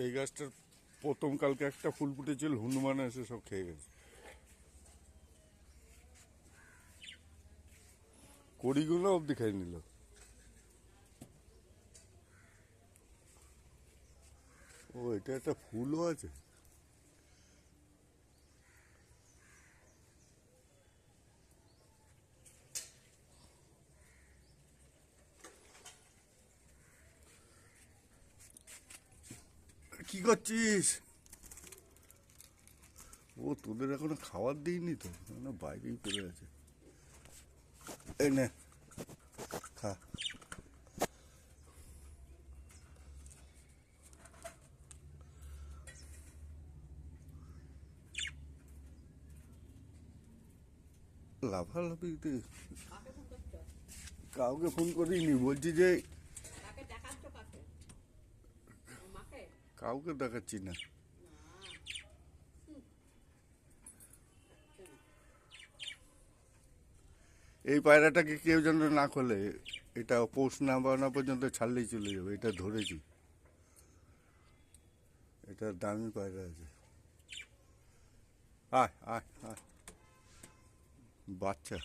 এই গাছটার প্রথম কালকে একটা ফুল ফুটেছিল, হনুমান এসে সব খেয়ে গেছে। কড়িগুলো অবধি খেয়ে নিল। ও, এটা একটা ফুলও আছে। কি করছিস? ও, তোদের এখনো খাবার দিইনি তো, বাইরেই পড়ে আছে। এই নে, খা। লাফালাফি কাউকে ফোন করিনি, বলছি যে কাউকে দেখাচ্ছি না। এই পায়রাটাকে কেউ যেন না খোলে, এটা পোষ না বানা পর্যন্ত ছাড়লেই চলে যাবে। এটা ধরেছি, এটা দামি পায়রা আছে। আয় আয় আয়, বাচ্চা।